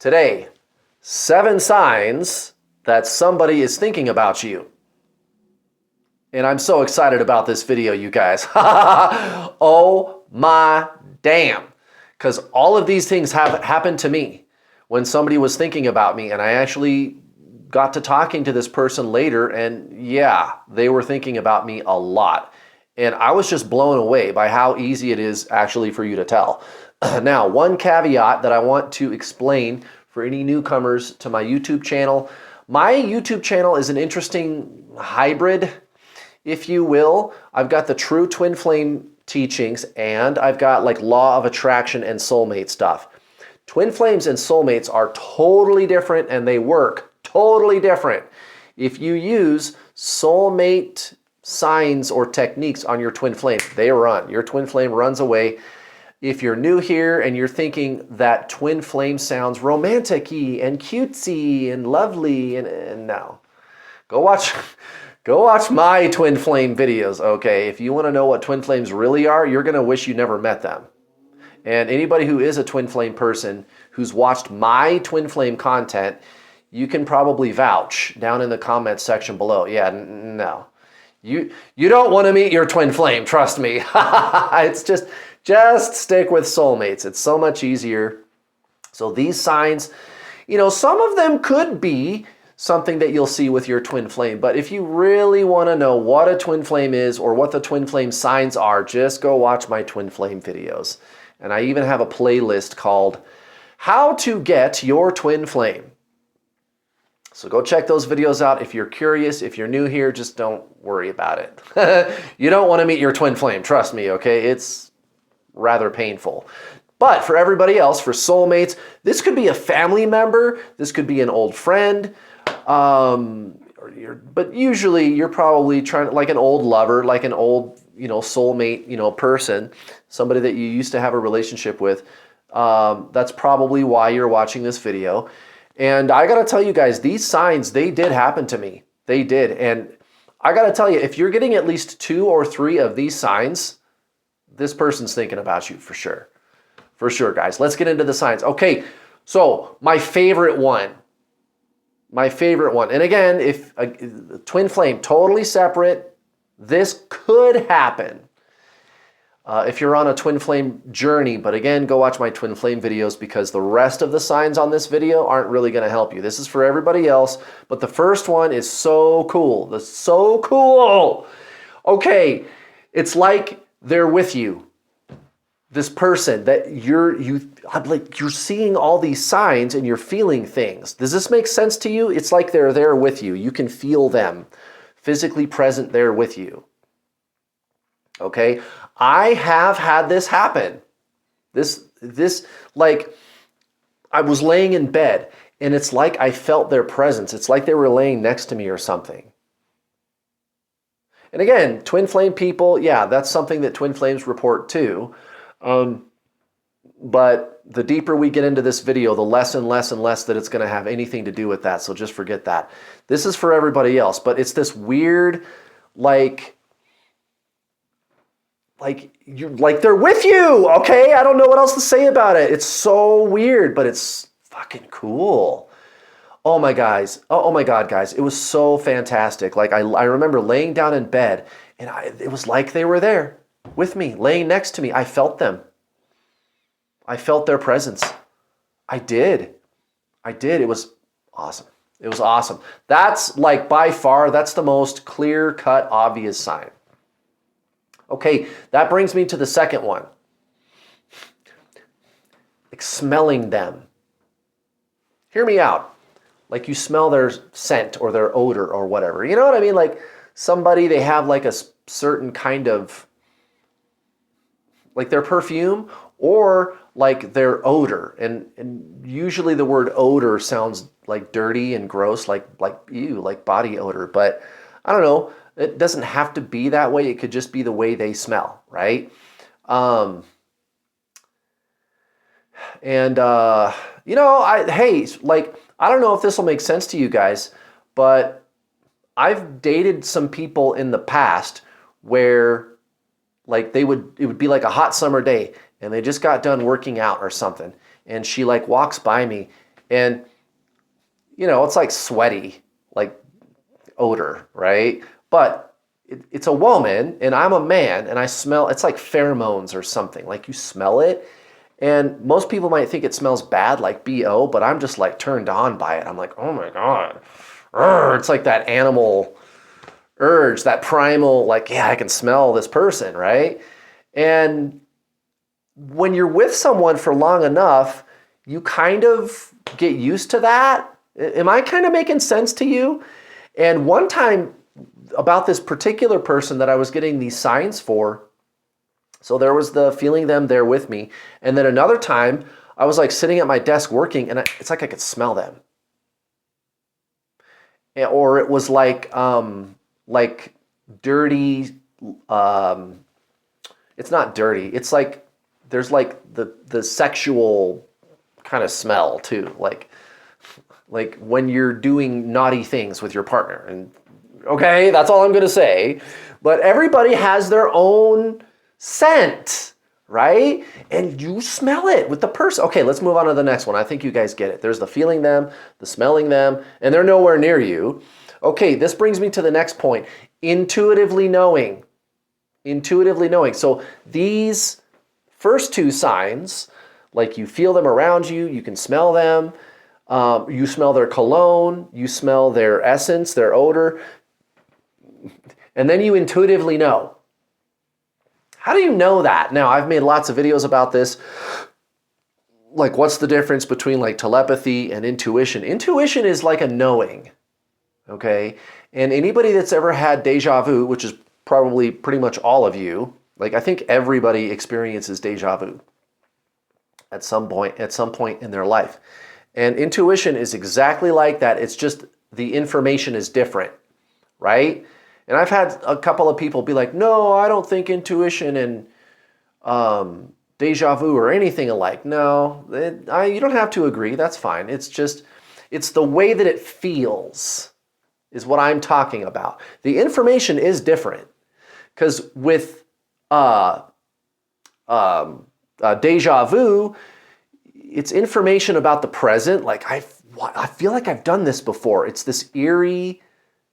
Today, 7 signs that somebody is thinking about you. And I'm so excited about this video, you guys. Oh my damn. Because all of these things have happened to me when somebody was thinking about me, and I actually got to talking to this person later, and yeah, they were thinking about me a lot. And I was just blown away by how easy it is actually for you to tell. Now, one caveat that I want to explain for any newcomers to my YouTube channel. My YouTube channel is an interesting hybrid, if you will. I've got the true twin flame teachings, and I've got like law of attraction and soulmate stuff. Twin flames and soulmates are totally different, and they work totally different. If you use soulmate signs or techniques on your twin flame, they run. Your twin flame runs away. If you're new here and you're thinking that twin flame sounds romantic-y and cutesy and lovely, and no. Go watch my twin flame videos, okay? If you want to know what twin flames really are, you're going to wish you never met them. And anybody who is a twin flame person who's watched my twin flame content, you can probably vouch down in the comments section below. Yeah, no. You don't want to meet your twin flame, trust me. It's just stick with soulmates. It's so much easier. So these signs, some of them could be something that you'll see with your twin flame. But if you really want to know what a twin flame is or what the twin flame signs are, just go watch my twin flame videos. And I even have a playlist called How to Get Your Twin Flame. So go check those videos out if you're curious. If you're new here, just don't worry about it. You don't want to meet your twin flame, trust me, okay? It's rather painful. But for everybody else, for soulmates, this could be a family member, this could be an old friend, but usually you're probably trying, like an old lover, like an old, soulmate, person, somebody that you used to have a relationship with. That's probably why you're watching this video. And I gotta tell you guys, these signs, they did happen to me. They did. And I gotta tell you, if you're getting at least 2 or 3 of these signs, this person's thinking about you for sure. For sure, guys. Let's get into the signs. Okay, so my favorite one. And again, if twin flame, totally separate, this could happen if you're on a twin flame journey. But again, go watch my twin flame videos because the rest of the signs on this video aren't really going to help you. This is for everybody else, but the first one is so cool. That's so cool. Okay, it's like they're with you. This person that you're seeing all these signs and you're feeling things. Does this make sense to you? It's like they're there with you. You can feel them physically present there with you. Okay? I have had this happen. This like I was laying in bed and it's like I felt their presence. It's like they were laying next to me or something. And again, twin flame people, yeah, that's something that twin flames report too. But the deeper we get into this video, the less and less and less that it's going to have anything to do with that. So just forget that. This is for everybody else, but it's this weird, like they're with you. Okay. I don't know what else to say about it. It's so weird, but it's fucking cool. Oh my God, guys. It was so fantastic. Like I remember laying down in bed and it was like they were there with me, laying next to me. I felt them. I felt their presence. I did. It was awesome. It was awesome. That's like by far, that's the most clear-cut, obvious sign. Okay, that brings me to the second one. Like smelling them. Hear me out. Like you smell their scent or their odor or whatever. You know what I mean? Like somebody, they have like a certain kind of, like their perfume or like their odor. And usually the word odor sounds like dirty and gross, like ew, like body odor. But I don't know. It doesn't have to be that way. It could just be the way they smell, right? Hey, like, I don't know if this will make sense to you guys, but I've dated some people in the past where like it would be like a hot summer day and they just got done working out or something. And she like walks by me And, you know, it's like sweaty, like odor, right? But it's a woman and I'm a man and I smell, it's like pheromones or something. Like you smell it. And most people might think it smells bad, like BO, but I'm just like turned on by it. I'm like, oh my God. It's like that animal urge, that primal, like, yeah, I can smell this person, right? And when you're with someone for long enough, you kind of get used to that. Am I kind of making sense to you? And one time about this particular person that I was getting these signs for, so there was the feeling them there with me. And then another time I was like sitting at my desk working and it's like I could smell them. Or it was like dirty, it's not dirty. It's like, there's like the sexual kind of smell too. Like when you're doing naughty things with your partner. And okay, that's all I'm going to say. But everybody has their own scent, right? And you smell it with the person. Okay, let's move on to the next one. I think you guys get it. There's the feeling them, the smelling them, and they're nowhere near you. Okay, this brings me to the next point. Intuitively knowing. Intuitively knowing. So these first two signs, like you feel them around you, you can smell them, you smell their cologne, you smell their essence, their odor, and then you intuitively know. How do you know that? Now, I've made lots of videos about this. Like, what's the difference between like telepathy and intuition? Intuition is like a knowing, okay? And anybody that's ever had deja vu, which is probably pretty much all of you, like I think everybody experiences deja vu at some point in their life. And intuition is exactly like that. It's just the information is different, right? And I've had a couple of people be like, no, I don't think intuition and deja vu or anything alike. No, you don't have to agree. That's fine. It's just, it's the way that it feels is what I'm talking about. The information is different because with deja vu, it's information about the present. Like I feel like I've done this before. It's this eerie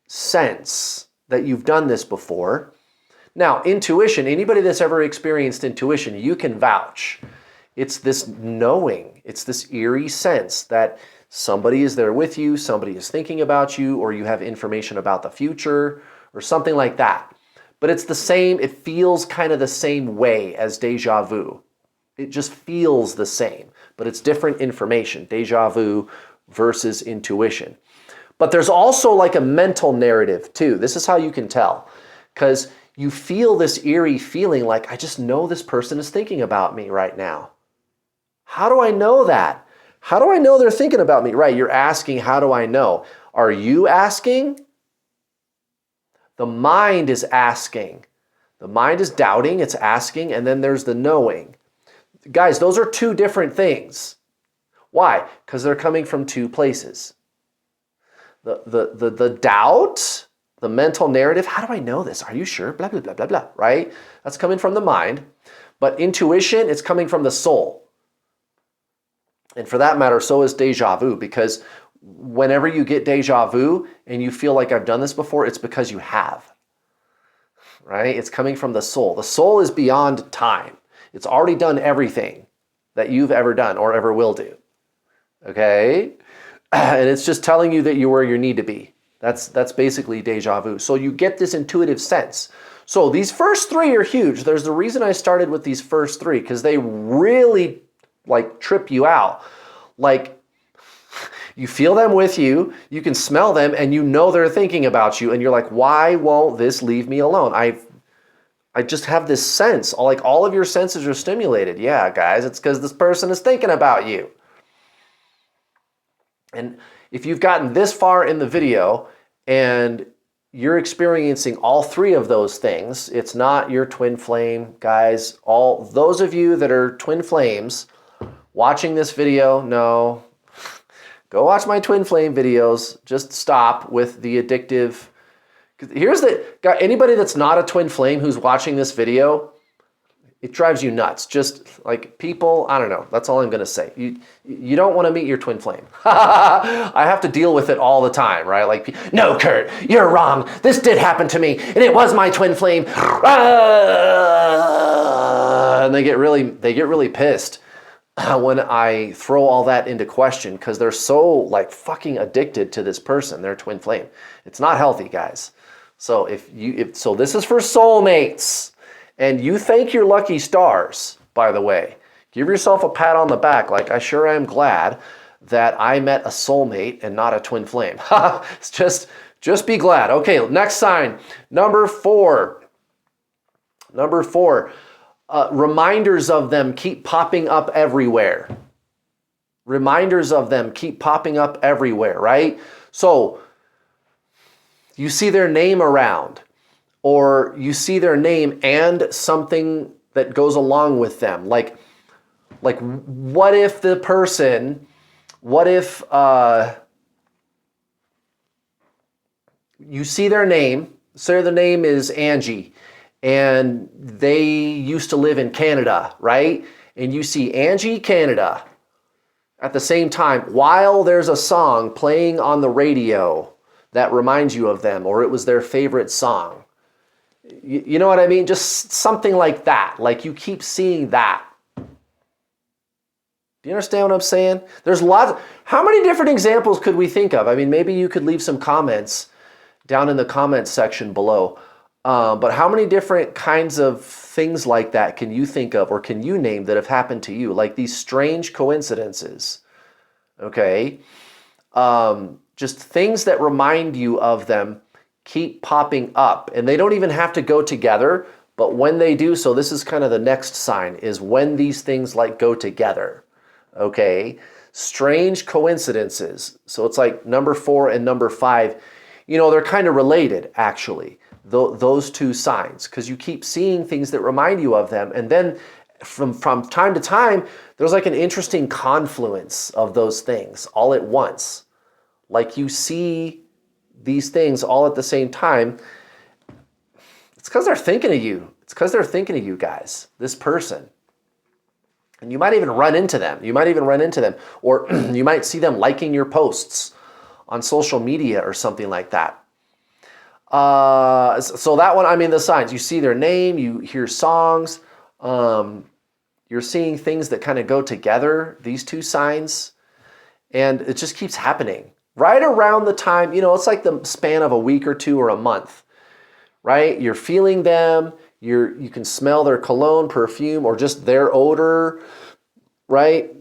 sense that you've done this before. Now, intuition, anybody that's ever experienced intuition, you can vouch. It's this knowing, it's this eerie sense that somebody is there with you, somebody is thinking about you, or you have information about the future, or something like that. But it's the same, it feels kind of the same way as deja vu. It just feels the same, but it's different information, deja vu versus intuition. But there's also like a mental narrative too. This is how you can tell. Because you feel this eerie feeling like, I just know this person is thinking about me right now. How do I know that? How do I know they're thinking about me? Right, you're asking, how do I know? Are you asking? The mind is asking. The mind is doubting, it's asking, and then there's the knowing. Guys, those are two different things. Why? Because they're coming from two places. The doubt, the mental narrative, how do I know this? Are you sure? Blah, blah, blah, blah, blah, right? That's coming from the mind. But intuition, it's coming from the soul. And for that matter, so is deja vu, because whenever you get deja vu and you feel like I've done this before, it's because you have, right? It's coming from the soul. The soul is beyond time. It's already done everything that you've ever done or ever will do, okay? And it's just telling you that you're where you need to be. That's basically deja vu. So you get this intuitive sense. So these first three are huge. There's the reason I started with these first three, because they really like trip you out. Like you feel them with you, you can smell them, and you know they're thinking about you, and you're like, why won't this leave me alone? I just have this sense, like all of your senses are stimulated. Yeah, guys, it's because this person is thinking about you. And if you've gotten this far in the video and you're experiencing all three of those things, it's not your twin flame, guys. All those of you that are twin flames watching this video, no, go watch my twin flame videos. Just stop with the addictive. Here's the guy, anybody that's not a twin flame who's watching this video, it drives you nuts. Just like people, I don't know. That's all I'm going to say. You don't want to meet your twin flame. I have to deal with it all the time, right? Like, no, Kurt, you're wrong. This did happen to me, and it was my twin flame. And they get really pissed when I throw all that into question because they're so like fucking addicted to this person, their twin flame. It's not healthy, guys. So so this is for soulmates. And you thank your lucky stars, by the way. Give yourself a pat on the back, like I sure am glad that I met a soulmate and not a twin flame. It's just be glad. Okay, next sign, number 4. Number 4, reminders of them keep popping up everywhere. Reminders of them keep popping up everywhere, right? So you see their name around, or you see their name and something that goes along with them. Like what if you see their name, say their name is Angie, and they used to live in Canada, right? And you see Angie, Canada, at the same time, while there's a song playing on the radio that reminds you of them, or it was their favorite song. You know what I mean? Just something like that. Like you keep seeing that. Do you understand what I'm saying? There's lots. How many different examples could we think of? I mean, maybe you could leave some comments down in the comments section below. But how many different kinds of things like that can you think of or can you name that have happened to you? Like these strange coincidences. Okay? Just things that remind you of them keep popping up, and they don't even have to go together, but when they do, so this is kind of the next sign, is when these things like go together, okay? Strange coincidences. So it's like number 4 and number 5, you know, they're kind of related, actually, those two signs, because you keep seeing things that remind you of them, and then from time to time, there's like an interesting confluence of those things all at once. Like you see these things all at the same time. It's because they're thinking of you. It's because they're thinking of you guys, this person. And you might even run into them. Or you might see them liking your posts on social media or something like that. So that one, I mean, the signs. You see their name, you hear songs, you're seeing things that kind of go together, these two signs, and it just keeps happening. Right around the time, you know, it's like the span of a week or 2 or a month, right? You're feeling them, you can smell their cologne, perfume, or just their odor, right?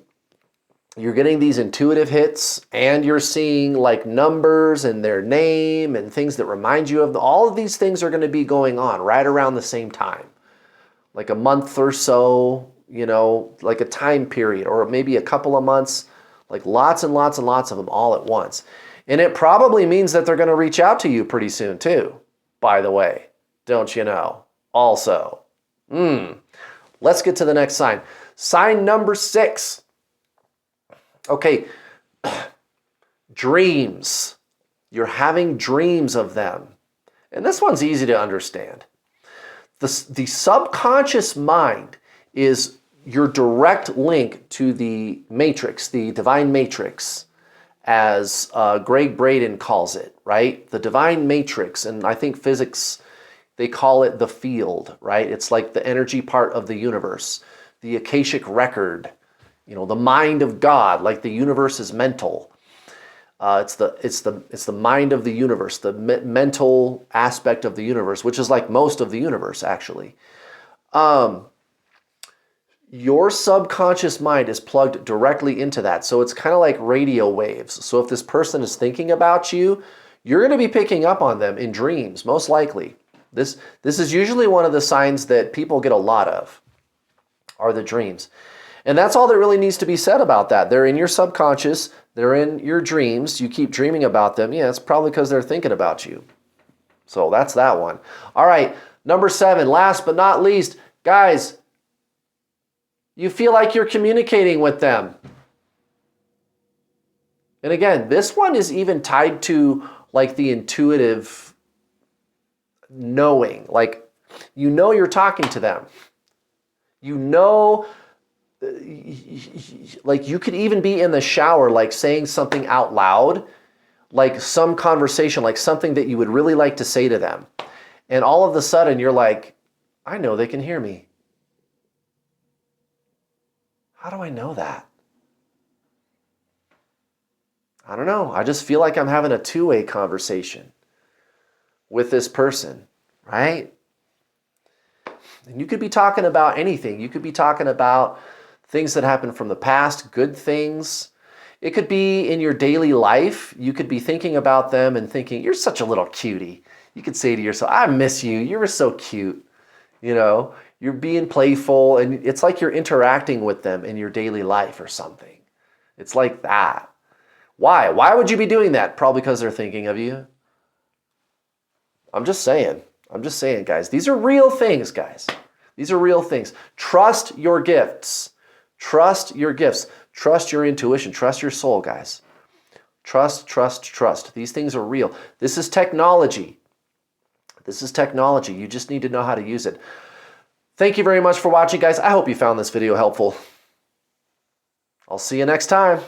You're getting these intuitive hits, and you're seeing like numbers and their name and things that remind you of them. All of these things are going to be going on right around the same time, like a month or so, you know, like a time period, or maybe a couple of months. Like lots and lots and lots of them all at once. And it probably means that they're going to reach out to you pretty soon too, by the way. Don't you know? Also. Let's get to the next sign. Sign number 6. Okay. Dreams. You're having dreams of them. And this one's easy to understand. The subconscious mind is your direct link to the matrix, the divine matrix, as Greg Braden calls it, right? The divine matrix, and I think physics, they call it the field, right? It's like the energy part of the universe, the Akashic record, you know, the mind of God, like the universe is mental. It's the mind of the universe, the mental aspect of the universe, which is like most of the universe, actually. Your subconscious mind is plugged directly into that. So it's kind of like radio waves. So if this person is thinking about you, you're going to be picking up on them in dreams, most likely. This is usually one of the signs that people get a lot of, are the dreams. And that's all that really needs to be said about that. They're in your subconscious. They're in your dreams. You keep dreaming about them. Yeah, it's probably because they're thinking about you. So that's that one. All right, number 7, last but not least, guys, you feel like you're communicating with them. And again, this one is even tied to like the intuitive knowing. Like, you know you're talking to them. You know, like you could even be in the shower, like saying something out loud, like some conversation, like something that you would really like to say to them. And all of a sudden you're like, I know they can hear me. How do I know that? I don't know. I just feel like I'm having a two-way conversation with this person, right? And you could be talking about anything. You could be talking about things that happened from the past, good things. It could be in your daily life. You could be thinking about them and thinking, you're such a little cutie. You could say to yourself, I miss you. You were so cute. You know, you're being playful, and it's like you're interacting with them in your daily life or something. It's like that. Why? Why would you be doing that? Probably because they're thinking of you. I'm just saying, guys. These are real things, guys. These are real things. Trust your gifts. Trust your gifts. Trust your intuition. Trust your soul, guys. Trust, trust, trust. These things are real. This is technology. This is technology. You just need to know how to use it. Thank you very much for watching, guys. I hope you found this video helpful. I'll see you next time.